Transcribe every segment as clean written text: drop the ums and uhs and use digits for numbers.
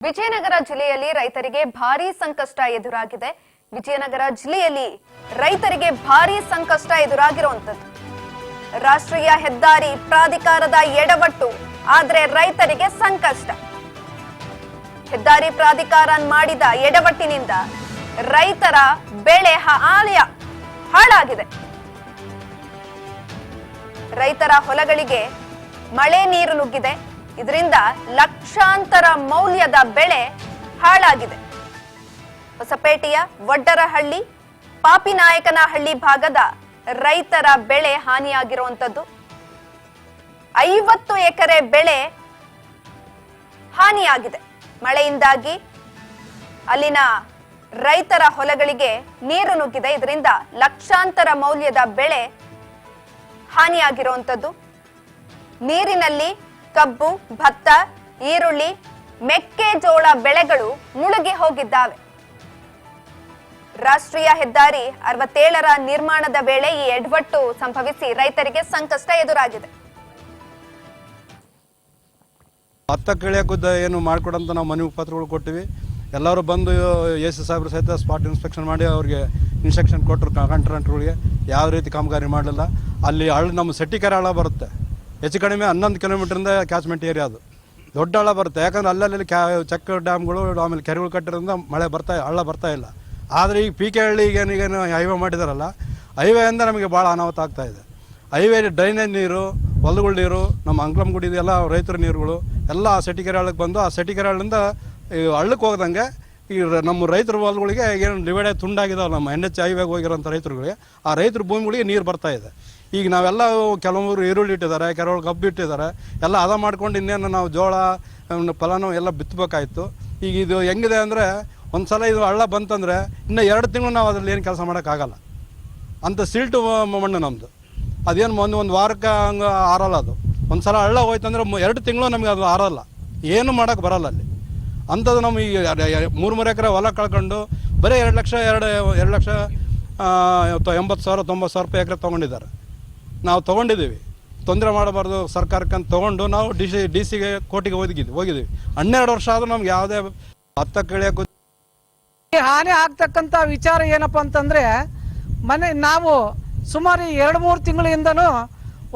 ವಿಜಯನಗರ ಜಿಲ್ಲೆಯಲ್ಲಿ ರೈತರಿಗೆ ಭಾರೀ ಸಂಕಷ್ಟ ಎದುರಾಗಿದೆ. ವಿಜಯನಗರ ಜಿಲ್ಲೆಯಲ್ಲಿ ರೈತರಿಗೆ ಭಾರೀ ಸಂಕಷ್ಟ ಎದುರಾಗಿರುವಂತದ್ದು. ರಾಷ್ಟ್ರೀಯ ಹೆದ್ದಾರಿ ಪ್ರಾಧಿಕಾರದ ಎಡವಟ್ಟು, ಆದ್ರೆ ರೈತರಿಗೆ ಸಂಕಷ್ಟ. ಹೆದ್ದಾರಿ ಪ್ರಾಧಿಕಾರ ಮಾಡಿದ ಎಡವಟ್ಟಿನಿಂದ ರೈತರ ಬೆಳೆ ಹಾಳಾಗಿದೆ. ರೈತರ ಹೊಲಗಳಿಗೆ ಮಳೆ ನೀರು ನುಗ್ಗಿದೆ. ಇದರಿಂದ ಲಕ್ಷಾಂತರ ಮೌಲ್ಯದ ಬೆಳೆ ಹಾಳಾಗಿದೆ. ಹೊಸಪೇಟೆಯ ವಡ್ಡರಹಳ್ಳಿ, ಪಾಪಿನಾಯಕನಹಳ್ಳಿ ಭಾಗದ ರೈತರ ಬೆಳೆ ಹಾನಿಯಾಗಿರುವಂತದ್ದು. 50 ಎಕರೆ ಬೆಳೆ ಹಾನಿಯಾಗಿದೆ. ಮಳೆಯಿಂದಾಗಿ ಅಲ್ಲಿನ ರೈತರ ಹೊಲಗಳಿಗೆ ನೀರು ನುಗ್ಗಿದೆ. ಇದರಿಂದ ಲಕ್ಷಾಂತರ ಮೌಲ್ಯದ ಬೆಳೆ ಹಾನಿಯಾಗಿರುವಂತದ್ದು. ನೀರಿನಲ್ಲಿ ಕಬ್ಬು, ಭತ್ತ, ಈರುಳ್ಳಿ, ಮೆಕ್ಕೆಜೋಳ ಬೆಳೆಗಳು ಮುಳುಗಿ ಹೋಗಿದ್ದಾವೆ. ರಾಷ್ಟ್ರೀಯ ಹೆದ್ದಾರಿ 67ರ ನಿರ್ಮಾಣದ ವೇಳೆ ಈ ಎಡವಟ್ಟು ಸಂಭವಿಸಿ ರೈತರಿಗೆ ಸಂಕಷ್ಟ ಎದುರಾಗಿದೆ. ಭತ್ತ ಕಳಿಯಕ್ಕುದ್ದ ಏನು ಮಾಡಿಕೊಡಂತ ನಾವು ಮನವಿ ಪತ್ರಗಳು ಕೊಟ್ಟಿವಿ. ಎಲ್ಲರೂ ಬಂದು ಎಸಿ ಸಾಹೇಬ್ರು ಸಹಿತ ಸ್ಪಾಟ್ ಇನ್ಸ್ಪೆಕ್ಷನ್ ಮಾಡಿ ಅವ್ರಿಗೆ ಇನ್ಸ್ಟ್ರಕ್ಷನ್ ಕೊಟ್ಟರು. ಕಾಂಟ್ರಾಕ್ಟರ್ಗಳಿಗೆ ಯಾವ ರೀತಿ ಕಾಮಗಾರಿ ಮಾಡಲಿಲ್ಲ. ಅಲ್ಲಿ ನಮ್ಮ ಸೆಟ್ಟಿಕೆರೆ ಹಳ್ಳ ಬರುತ್ತೆ, ಹೆಚ್ಚು ಕಡಿಮೆ 11 ಕಿಲೋಮೀಟರಿಂದ ಕ್ಯಾಚ್ಮೆಂಟ್ ಏರಿಯಾ. ಅದು ದೊಡ್ಡ ಹಳ್ಳ ಬರುತ್ತೆ. ಯಾಕಂದ್ರೆ ಅಲ್ಲಲ್ಲಿ ಚೆಕ್ ಡ್ಯಾಮ್ಗಳು ಆಮೇಲೆ ಕೆರೆಗಳು ಕಟ್ಟಿರೋದ್ರಿಂದ ಹಳ್ಳ ಬರ್ತಾ ಇಲ್ಲ. ಆದರೆ ಈಗ PK ಹಳ್ಳಿಗೆ ಈಗೇನು ಹೈವೇ ಮಾಡಿದಾರಲ್ಲ, ಹೈವೇಯಿಂದ ನಮಗೆ ಭಾಳ ಅನಾಹುತ ಆಗ್ತಾ ಇದೆ. ಹೈವೇ ಡ್ರೈನೇಜ್ ನೀರು, ಹೊಲಗಳ ನೀರು, ನಮ್ಮ ಅಂಕ್ಲಮ್ಗುಡಿ ಎಲ್ಲ ರೈತರ ನೀರುಗಳು ಎಲ್ಲ ಸೆಟ್ಟಿಕೆರೆ ಹಳ್ಳಕ್ಕೆ ಬಂದು ಆ ಸೆಟ್ಟಿಕೆರೆ ಹಳ್ಳಿಂದ ಈ ಹಳ್ಳಕ್ಕೆ ಹೋಗ್ದಂಗೆ ಈ ನಮ್ಮ ರೈತರ ಹೊಲಗಳಿಗೆ ಏನು ಡಿವೈಡ್ ತುಂಡಾಗಿದ್ದಾವೆ. ನಮ್ಮ NH ಹೈವೇಗೆ ಹೋಗಿರೋಂಥ ರೈತರುಗಳಿಗೆ, ಆ ರೈತರ ಭೂಮಿಗಳಿಗೆ ನೀರು ಬರ್ತಾ ಇದೆ. ಈಗ ನಾವೆಲ್ಲ ಕೆಲವರು ಈರುಳ್ಳಿ ಇಟ್ಟಿದ್ದಾರೆ, ಕೆಲವರು ಕಬ್ಬು ಇಟ್ಟಿದ್ದಾರೆ. ಎಲ್ಲ ಅದ ಮಾಡ್ಕೊಂಡು ಇನ್ನೇನು ನಾವು ಜೋಳ ಫಲಾನು ಎಲ್ಲ ಬಿತ್ತಬೇಕಾಯ್ತು. ಈಗ ಇದು ಹೆಂಗಿದೆ ಅಂದರೆ, ಒಂದು ಸಲ ಇದು ಹಳ್ಳ ಬಂತಂದರೆ ಇನ್ನು 2 ತಿಂಗಳು ನಾವು ಅದರಲ್ಲಿ ಏನು ಕೆಲಸ ಮಾಡೋಕ್ಕಾಗಲ್ಲ. ಅಂಥ ಸಿಲ್ಟು ಮಣ್ಣು ನಮ್ಮದು. ಅದೇನು ಒಂದು ವಾರಕ್ಕೆ ಹಂಗೆ ಆರಲ್ಲ. ಅದು ಒಂದು ಸಲ ಹಳ್ಳ ಹೋಯ್ತಂದ್ರೆ 2 ತಿಂಗಳು ನಮಗೆ ಅದು ಆರಲ್ಲ, ಏನು ಮಾಡೋಕ್ಕೆ ಬರಲ್ಲ ಅಲ್ಲಿ. ಅಂಥದ್ದು ನಮ್ಮ ಈಗ 3 ಎಕರೆ ಹೊಲ ಕಳ್ಕೊಂಡು ಬರೀ 2,80,000 ರೂಪಾಯಿ ಎಕರೆ ತೊಗೊಂಡಿದ್ದಾರೆ. ನಾವು ತೊಗೊಂಡಿದ್ದೀವಿ, ತೊಂದರೆ ಮಾಡಬಾರ್ದು ಸರ್ಕಾರಕ್ಕೆ ಅಂತ ತೊಗೊಂಡು ನಾವು ಡಿ.ಸಿಗೆ ಕೋರ್ಟಿಗೆ ಹೋಗಿದ್ದೀವಿ. 12 ವರ್ಷ ಆದರೂ ನಮ್ಗೆ ಯಾವುದೇ ಭತ್ತ ಕಳಿಯೋಕ್ಕೂ ಹಾನಿ ಆಗ್ತಕ್ಕಂಥ ವಿಚಾರ ಏನಪ್ಪ ಅಂತಂದರೆ, ನಾವು ಸುಮಾರು 2-3 ತಿಂಗಳಿಂದನೂ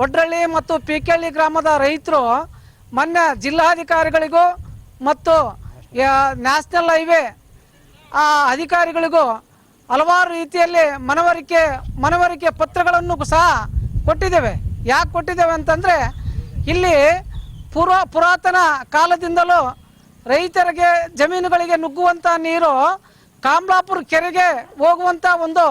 ಒಡ್ರಳ್ಳಿ ಮತ್ತು PK ಗ್ರಾಮದ ರೈತರು ಮೊನ್ನೆ ಜಿಲ್ಲಾಧಿಕಾರಿಗಳಿಗೂ ಮತ್ತು ನ್ಯಾಷನಲ್ ಹೈವೇ ಅಧಿಕಾರಿಗಳಿಗೂ ಹಲವಾರು ರೀತಿಯಲ್ಲಿ ಮನವರಿಕೆ ಪತ್ರಗಳನ್ನು ಸಹ ಕೊಟ್ಟಿದ್ದೇವೆ. ಯಾಕೆ ಕೊಟ್ಟಿದ್ದೇವೆ ಅಂತಂದರೆ, ಇಲ್ಲಿ ಪುರಾತನ ಕಾಲದಿಂದಲೂ ರೈತರಿಗೆ ಜಮೀನುಗಳಿಗೆ ನುಗ್ಗುವಂಥ ನೀರು ಕಾಮಲಾಪುರ ಕೆರೆಗೆ ಹೋಗುವಂಥ ಒಂದು